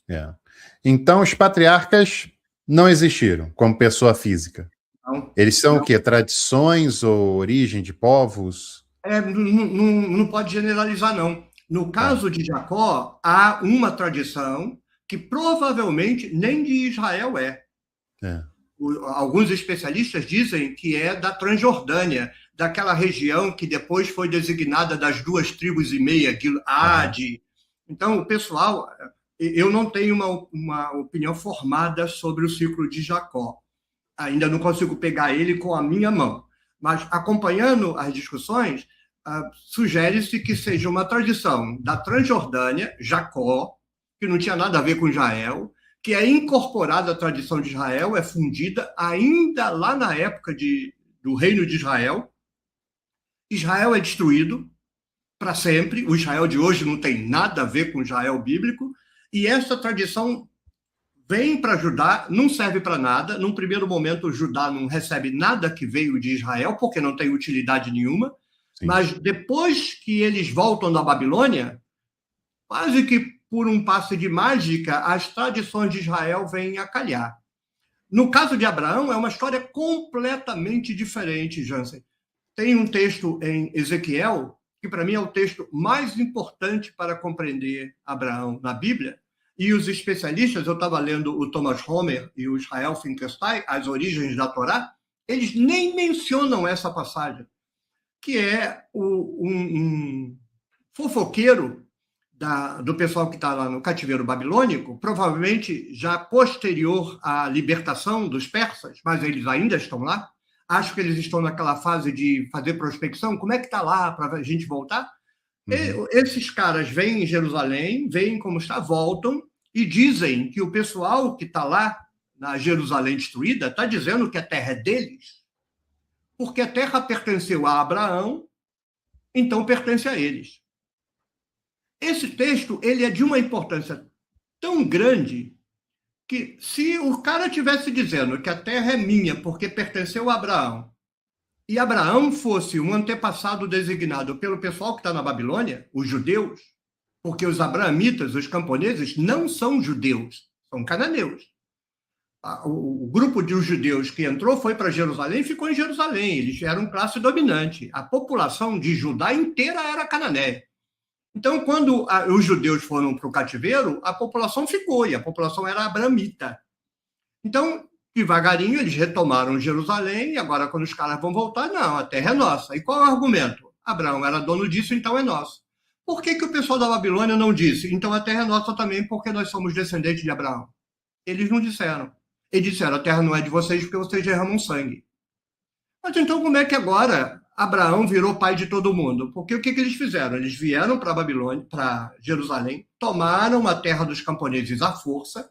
É. Então, os patriarcas não existiram como pessoa física. Não, Eles são o não. quê? Tradições ou origem de povos? Não pode generalizar, não. No Tá. caso de Jacó, há uma tradição que provavelmente nem de Israel é. É. Alguns especialistas dizem que é da Transjordânia, daquela região que depois foi designada das 2,5 tribos, Aham. Gileade. Então, o pessoal, eu não tenho uma opinião formada sobre o ciclo de Jacó. Ainda não consigo pegar ele com a minha mão. Mas, acompanhando as discussões, sugere-se que seja uma tradição da Transjordânia, Jacó, que não tinha nada a ver com Israel, que é incorporada à tradição de Israel, é fundida ainda lá na época do reino de Israel. Israel é destruído para sempre. O Israel de hoje não tem nada a ver com o Israel bíblico. E essa tradição vem para Judá, não serve para nada. Num primeiro momento, Judá não recebe nada que veio de Israel, porque não tem utilidade nenhuma. Sim. Mas depois que eles voltam da Babilônia, quase que por um passe de mágica, as tradições de Israel vêm a calhar. No caso de Abraão, é uma história completamente diferente, Jansen. Tem um texto em Ezequiel, que para mim é o texto mais importante para compreender Abraão na Bíblia, e os especialistas, eu estava lendo o Thomas Homer e o Israel Finkelstein, As Origens da Torá, eles nem mencionam essa passagem, que é um fofoqueiro do pessoal que está lá no cativeiro babilônico, provavelmente já posterior à libertação dos persas, mas eles ainda estão lá. Acho que eles estão naquela fase de fazer prospecção. Como é que está lá para a gente voltar? Uhum. Esses caras vêm em Jerusalém, veem como está, voltam e dizem que o pessoal que está lá na Jerusalém destruída está dizendo que a terra é deles, porque a terra pertenceu a Abraão, então pertence a eles. Esse texto ele é de uma importância tão grande que se o cara tivesse dizendo que a terra é minha porque pertenceu a Abraão, e Abraão fosse um antepassado designado pelo pessoal que está na Babilônia, os judeus, porque os abraamitas, os camponeses, não são judeus, são cananeus. O grupo de judeus que entrou foi para Jerusalém e ficou em Jerusalém. Eles eram classe dominante. A população de Judá inteira era cananeia. Então, quando os judeus foram para o cativeiro, a população ficou, e a população era abramita. Então, devagarinho, eles retomaram Jerusalém, e agora, quando os caras vão voltar, não, a terra é nossa. E qual é o argumento? Abraão era dono disso, então é nosso. Por que o pessoal da Babilônia não disse, então a terra é nossa também, porque nós somos descendentes de Abraão? Eles não disseram. Eles disseram, a terra não é de vocês, porque vocês derramam sangue. Mas então, como é que agora Abraão virou pai de todo mundo? Porque o que eles fizeram? Eles vieram para Babilônia, para Jerusalém, tomaram a terra dos camponeses à força,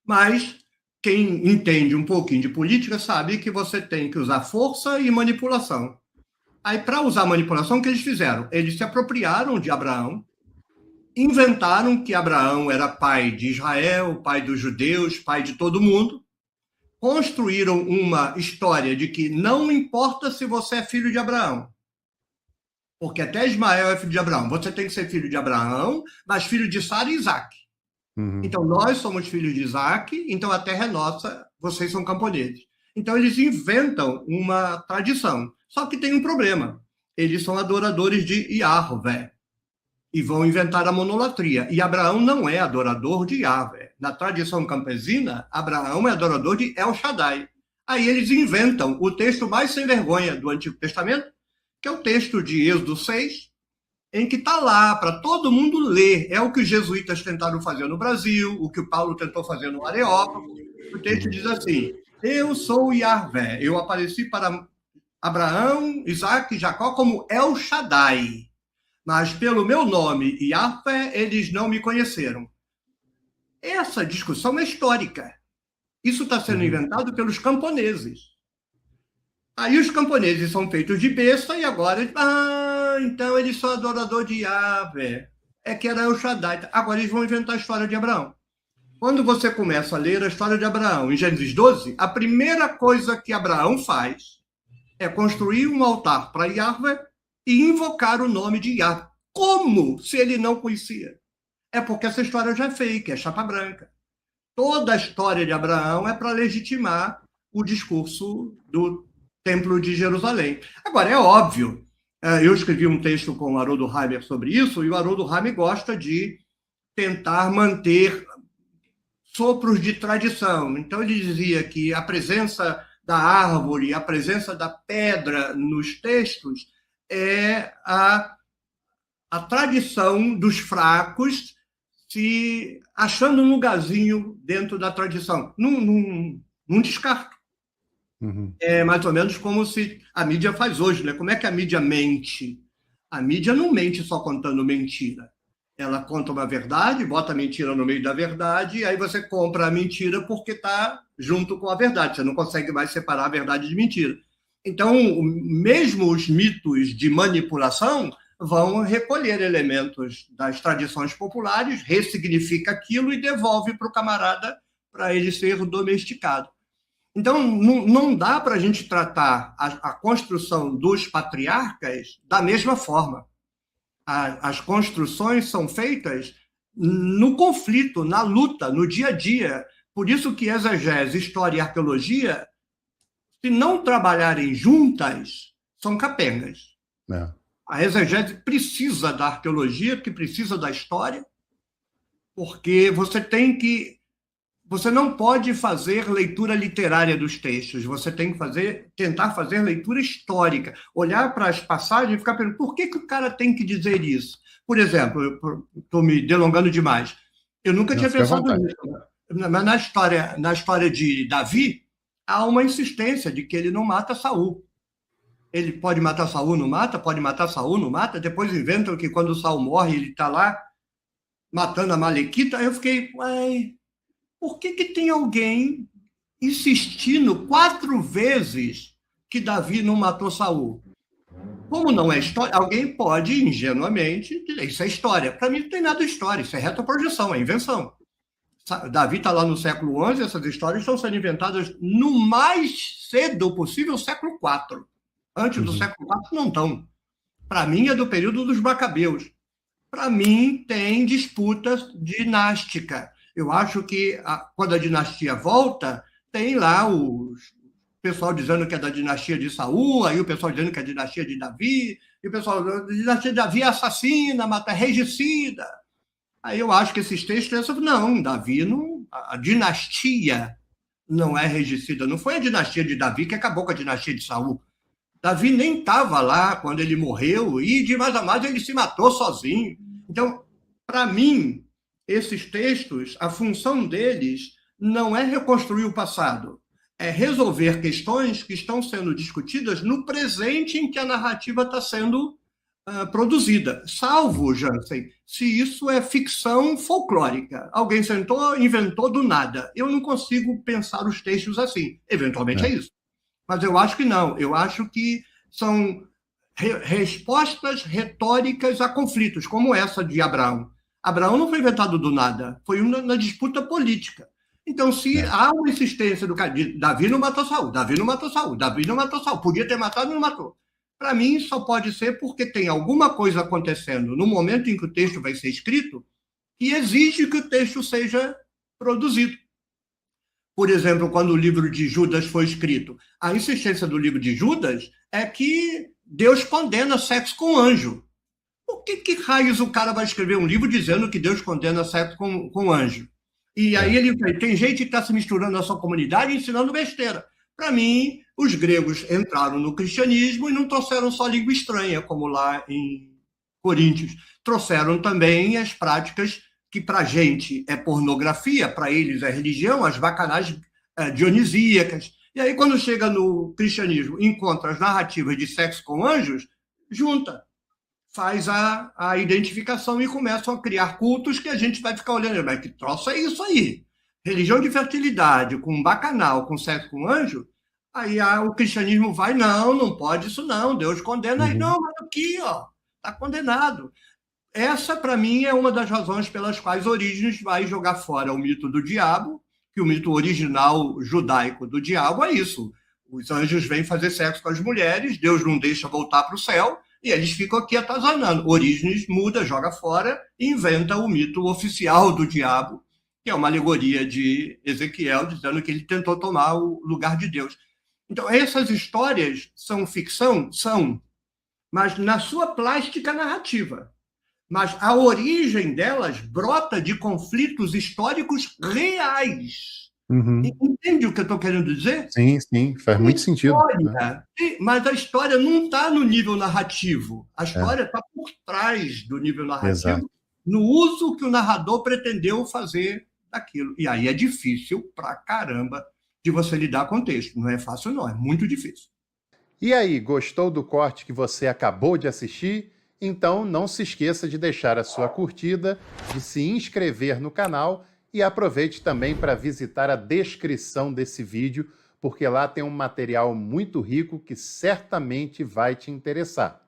mas quem entende um pouquinho de política sabe que você tem que usar força e manipulação. Aí, para usar manipulação, o que eles fizeram? Eles se apropriaram de Abraão, inventaram que Abraão era pai de Israel, pai dos judeus, pai de todo mundo, construíram uma história de que não importa se você é filho de Abraão, porque até Ismael é filho de Abraão. Você tem que ser filho de Abraão, mas filho de Sara e Isaac. Uhum. Então, nós somos filhos de Isaac, então a terra é nossa, vocês são camponeses. Então, eles inventam uma tradição. Só que tem um problema. Eles são adoradores de Yahvé e vão inventar a monolatria. E Abraão não é adorador de Yahvé. Na tradição campesina, Abraão é adorador de El Shaddai. Aí eles inventam o texto mais sem vergonha do Antigo Testamento, que é o texto de Êxodo 6, em que está lá para todo mundo ler. É o que os jesuítas tentaram fazer no Brasil, o que o Paulo tentou fazer no Areópago. O texto diz assim, eu sou Yahvé, eu apareci para Abraão, Isaac e Jacó como El Shaddai, mas pelo meu nome, Yahvé, eles não me conheceram. Essa discussão é histórica. Isso está sendo inventado pelos camponeses. Aí os camponeses são feitos de besta e agora, então eles são adoradores de Yahvé. É que era El Shaddai. Agora eles vão inventar a história de Abraão. Quando você começa a ler a história de Abraão em Gênesis 12, a primeira coisa que Abraão faz é construir um altar para Yahvé e invocar o nome de Yahvé. Como se ele não conhecia? é porque essa história já é fake, é chapa branca. Toda a história de Abraão é para legitimar o discurso do Templo de Jerusalém. Agora, é óbvio, eu escrevi um texto com o Haroldo Heimer sobre isso, e o Haroldo Heimer gosta de tentar manter sopros de tradição. Então, ele dizia que a presença da árvore, a presença da pedra nos textos é a tradição dos fracos se achando um lugarzinho dentro da tradição. Não descarto. Uhum. É mais ou menos como se a mídia faz hoje, né? Como é que a mídia mente? A mídia não mente só contando mentira. Ela conta uma verdade, bota a mentira no meio da verdade, e aí você compra a mentira porque está junto com a verdade. Você não consegue mais separar a verdade de mentira. Então, mesmo os mitos de manipulação vão recolher elementos das tradições populares, ressignifica aquilo e devolve para o camarada para ele ser domesticado. Então, não dá para a gente tratar a construção dos patriarcas da mesma forma. As construções são feitas no conflito, na luta, no dia a dia. Por isso que exegese, história e arqueologia, se não trabalharem juntas, são capengas. É. A exegese precisa da arqueologia, que precisa da história, porque você não pode fazer leitura literária dos textos, você tem que tentar fazer leitura histórica, olhar para as passagens e ficar perguntando por que o cara tem que dizer isso. Por exemplo, estou me delongando demais, eu nunca tinha pensado nisso, mas na história de Davi, há uma insistência de que ele não mata Saul. Ele pode matar Saul, não mata? Pode matar Saul, não mata? Depois inventam que quando Saul morre, ele está lá matando a Malequita. Aí eu fiquei, ué, por que tem alguém insistindo 4 vezes que Davi não matou Saul? Como não é história, alguém pode ingenuamente dizer, isso é história. Para mim não tem nada de história, isso é retroprojeção, é invenção. Davi está lá no século XI, essas histórias estão sendo inventadas no mais cedo possível, século IV. Antes do século IV não estão. Para mim é do período dos Macabeus. Para mim tem disputa dinástica. Eu acho que quando a dinastia volta, tem lá o pessoal dizendo que é da dinastia de Saul, aí o pessoal dizendo que é da dinastia de Davi, e o pessoal dizendo que a dinastia de Davi é assassina, mata, regicida. Aí eu acho que esses textos, não, Davi não, a dinastia não é regicida. Não foi a dinastia de Davi que acabou com a dinastia de Saul. Davi nem estava lá quando ele morreu e, de mais a mais, ele se matou sozinho. Então, para mim, esses textos, a função deles não é reconstruir o passado, é resolver questões que estão sendo discutidas no presente em que a narrativa está sendo produzida. Salvo, Jansen, se isso é ficção folclórica. Alguém sentou, inventou do nada. Eu não consigo pensar os textos assim. Eventualmente é isso. Mas eu acho que não. Eu acho que são respostas retóricas a conflitos, como essa de Abraão. Abraão não foi inventado do nada, foi uma disputa política. Então, se há uma insistência do cara, Davi não matou Saul, Davi não matou Saul, Davi não matou Saul, podia ter matado e não matou. Para mim, só pode ser porque tem alguma coisa acontecendo no momento em que o texto vai ser escrito que exige que o texto seja produzido. Por exemplo, quando o livro de Judas foi escrito, a insistência do livro de Judas é que Deus condena sexo com anjo. Por que raios o cara vai escrever um livro dizendo que Deus condena sexo com anjo? E aí ele tem gente que está se misturando na sua comunidade ensinando besteira. Para mim, os gregos entraram no cristianismo e não trouxeram só língua estranha, como lá em Coríntios. Trouxeram também as práticas que para a gente é pornografia, para eles é religião, as bacanagens dionisíacas. E aí, quando chega no cristianismo, encontra as narrativas de sexo com anjos, junta, faz a identificação e começam a criar cultos que a gente vai ficar olhando, mas que troço é isso aí? Religião de fertilidade, com bacanal, com sexo com anjo, aí o cristianismo vai, não pode isso não, Deus condena, aí não, mas aqui, está condenado. Essa, para mim, é uma das razões pelas quais Orígenes vai jogar fora o mito do diabo, que o mito original judaico do diabo é isso. Os anjos vêm fazer sexo com as mulheres, Deus não deixa voltar para o céu, E eles ficam aqui atazanando. Orígenes muda, joga fora e inventa o mito oficial do diabo, que é uma alegoria de Ezequiel, dizendo que ele tentou tomar o lugar de Deus. Então, essas histórias são ficção? São, mas na sua plástica narrativa. Mas a origem delas brota de conflitos históricos reais. Uhum. Entende o que eu estou querendo dizer? Sim, sim, faz muito sentido. História, mas a história não está no nível narrativo. A É, história está por trás do nível exato. narrativo, no uso que o narrador pretendeu fazer daquilo. E aí é difícil pra caramba de você lidar com o texto. Não é fácil, não, é muito difícil. E aí, gostou do corte que você acabou de assistir? Então não se esqueça de deixar a sua curtida, de se inscrever no canal e aproveite também para visitar a descrição desse vídeo, porque lá tem um material muito rico que certamente vai te interessar.